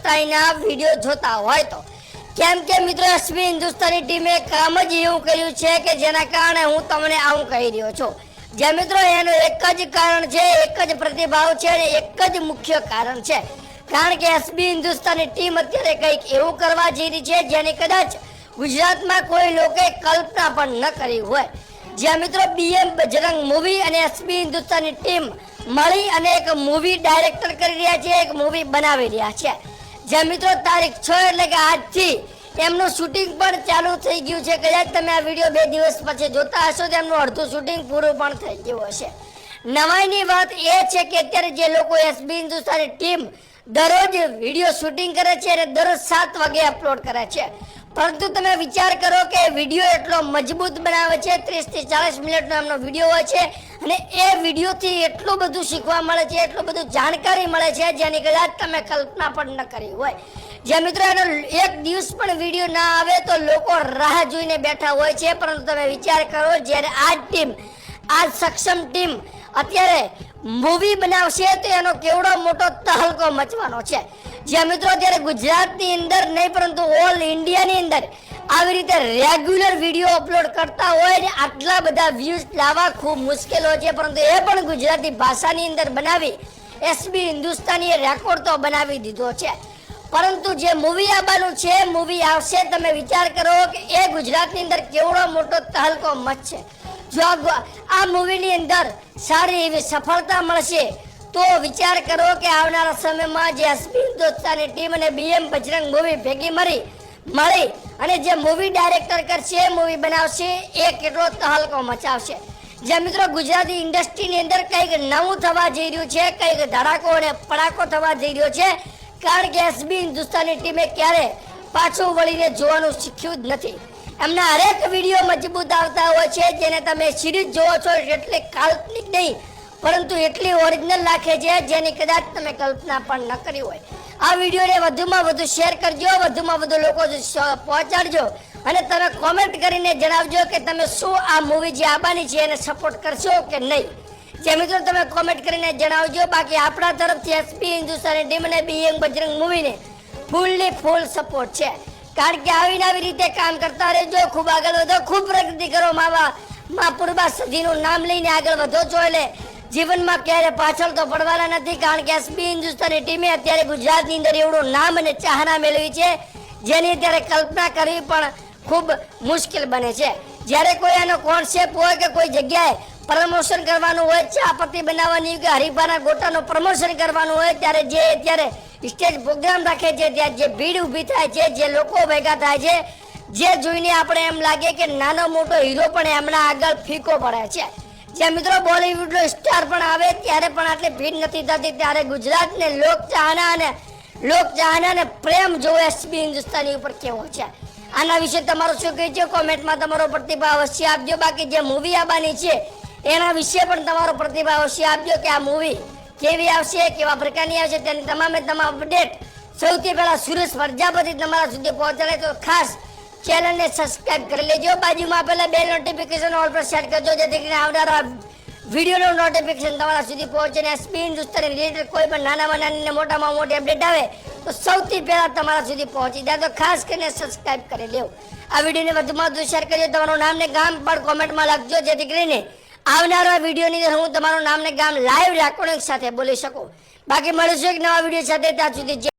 હિન્દુસ્તાનીના video જોતા હોય તો, કેમ કે મિત્રો એસબી હિન્દુસ્તાની ટીમે કામ જ એવું કર્યું છે કે જેના કારણે હું તમને આવું કહી રહ્યો છું. જે મિત્રો એનું એક જ કારણ છે, એક જ પ્રતિભાવ છે અને એક જ મુખ્ય કારણ છે. કારણ કે એસબી હિન્દુસ્તાની ટીમ અત્યારે કંઈક એવું કરવા જઈ રહી છે જેની કદાચ ગુજરાતમાં કોઈ લોકોએ કલ્પના પણ ન કરી હોય. જ્યાં મિત્રો બીએમ બજરંગ મૂવી અને એસબી હિન્દુસ્તાની ટીમ મળી અને એક મૂવી ડાયરેક્ટર કરી રહ્યા છે, એક મૂવી બનાવી રહ્યા છે. જ્યાં મિત્રો તારીખ 6 એટલે કે આજથી એમનું શૂટિંગ પણ ચાલુ થઈ ગયું છે. કદાચ તમે આ વિડીયો 2 દિવસ પછી જોતા હશો તો એમનું અડધું શૂટિંગ પૂરું પણ થઈ ગયું હશે. નવાઈની વાત એ છે કે અત્યારે જે લોકો એસબી હિન્દુસ્તાની ટીમ દરરોજ વિડીયો શૂટિંગ કરે છે અને દરરોજ 7 વાગે અપલોડ કરે છે, પરંતુ તમે વિચાર કરો કે વિડીયો એટલો મજબૂત બનાવે છે, 30 થી 40 મિનિટનો એમનો વિડીયો હોય છે અને એ વિડીયોથી એટલું બધું શીખવા મળે છે, એટલું બધું જાણકારી મળે છે જેની કદાચ તમે કલ્પના પણ ન કરી હોય. જે મિત્રો એનો એક દિવસ પણ વિડીયો ના આવે તો લોકો રાહ જોઈને બેઠા હોય છે, પરંતુ તમે વિચાર કરો જ્યારે આ ટીમ, આ સક્ષમ ટીમ અત્યારે મૂવી બનાવશે તો એનો કેવડો મોટો તહલકો મચવાનો છે. જ્યાં મિત્રો અત્યારે ગુજરાતની અંદર નહીં પરંતુ ઓલ ઇન્ડિયાની અંદર આવી રીતે રેગ્યુલર વિડીયો અપલોડ કરતા હોય ને આટલા બધા વ્યૂઝ લાવવા ખૂબ મુશ્કેલ હોય છે, પરંતુ એ પણ ગુજરાતી ભાષાની અંદર બનાવી એસબી હિન્દુસ્તાનીએ રેકોર્ડ તો બનાવી દીધો છે. પરંતુ જે મૂવી આવવાનું છે, મૂવી આવશે, તમે વિચાર કરો કે એ ગુજરાતની અંદર કેવડો મોટો તહલકો મચશે. જો આ મૂવીની અંદર સારી એવી સફળતા મળશે તો વિચાર કરો કે આવનારા સમયમાં જે એસબી હિન્દુસ્તાની ટીમ અને બીએમ બજરંગ મૂવી ભેગી મળી અને જે મૂવી ડાયરેક્ટર કરશે, મૂવી બનાવશે, એ કેટલો તહલકો મચાવશે. જે મિત્રો ગુજરાતી ઇન્ડસ્ટ્રીની અંદર કંઈક નવું થવા જઈ રહ્યું છે, કંઈક ધડાકો અને પડાકો થવા જઈ રહ્યો છે. કારણ કે એસબી હિન્દુસ્તાની ટીમે ક્યારે પાછું વળીને જોવાનું શીખ્યું જ નથી. એમના હરેક વિડીયો મજબૂત આવતા હોય છે, જેને તમે સિરીઝ જોવો છો એટલે કાલ્પનિક નહીં પરંતુ એટલી ઓરિજિનલ રાખે છે જેની કદાચ તમે કલ્પના પણ ન કરી હોય. આ વિડીયોને વધુમાં વધુ શેર કરજો, વધુમાં વધુ લોકો પહોંચાડજો અને તમે કોમેન્ટ કરીને જણાવજો કે તમે શું આ મૂવી જે આવવાની છે એને સપોર્ટ કરશો કે નહીં. જે મિત્રો તમે કોમેન્ટ કરીને જણાવજો. બાકી આપણા તરફથી એસબી હિન્દુસ્તાની ટીમ અને બીએમ બજરંગ મૂવીને ફૂલની ફૂલ સપોર્ટ છે. કારણ કે આવીને આવી રીતે કામ કરતા રહેજો, ખૂબ આગળ વધો, ખૂબ પ્રગતિ કરો. મા પૂર્વા સદીનું નામ લઈને આગળ વધો છો એટલે જીવનમાં ક્યારે પાછળ તો પડવાના નથી. કારણ કે એસબી હિન્દુસ્તાની ટીમે અત્યારે ગુજરાતની અંદર એવડું નામ અને ચાહના મેળવી છે જેની અત્યારે કલ્પના કરવી પણ ખૂબ મુશ્કેલ બને છે. જ્યારે કોઈ આનો કોન્સેપ્ટ હોય કે કોઈ જગ્યાએ પ્રમોશન કરવાનું હોય, ચાપત્તી બનાવવાની કે હરીફાના ગોટાનું પ્રમોશન કરવાનું હોય, ત્યારે જે અત્યારે સ્ટેજ પ્રોગ્રામ રાખે છે ત્યાં જે ભીડ ઊભી થાય છે, જે લોકો ભેગા થાય છે, જે જોઈને આપણે એમ લાગે કે નાનો મોટો હીરો પણ એમના આગળ ફીકો પડે છે. જે મિત્રો બોલિવૂડનો સ્ટાર પણ આવે ત્યારે પણ આટલી ભીડ નથી થતી. ત્યારે ગુજરાતને લોકચાહના અને પ્રેમ જોવો એસબી હિન્દુસ્તાની ઉપર કેવો છે. આના વિશે તમારું શું કહે છે કોમેન્ટમાં તમારો પ્રતિભાવ અવશ્ય આપજો. બાકી જે મૂવી આવવાની છે એના વિશે પણ તમારો પ્રતિભાવ અવશ્ય આપજો કે આ મૂવી કેવી આવશે, કેવા પ્રકારની આવશે, તેની તમામ અપડેટ સૌથી પહેલા સુરેશ પ્રજાપતિ તમારા સુધી પહોંચાડે તો ખાસ ચેનલને સબસ્ક્રાઇબ કરી લેજો. બાજુમાં આપેલા બેલ નોટિફિકેશન ઓલ પર સેટ કરજો જેથી કરીને આવનારા વિડીયોનું નોટિફિકેશન તમારા સુધી પહોંચે અને એસબી હિન્દુસ્તાની રિલેટેડ કોઈ પણ નાનામાં નાની અને મોટામાં મોટી અપડેટ આવે તો સૌથી પહેલા તમારા સુધી પહોંચી જાય. તો ખાસ કરીને સબસ્ક્રાઇબ કરી લેવું. આ વિડીયોને વધુમાં વધુ શેર કરજો. તમારું નામ ને ગામ પણ કોમેન્ટમાં લખજો જેથી કરીને આવનારા વિડીયોની અંદર હું તમારું નામ ને ગામ લાઈવ રેકોર્ડિંગ સાથે બોલી શકું. બાકી મળીશું એક નવા વિડીયો સાથે. ત્યાં સુધી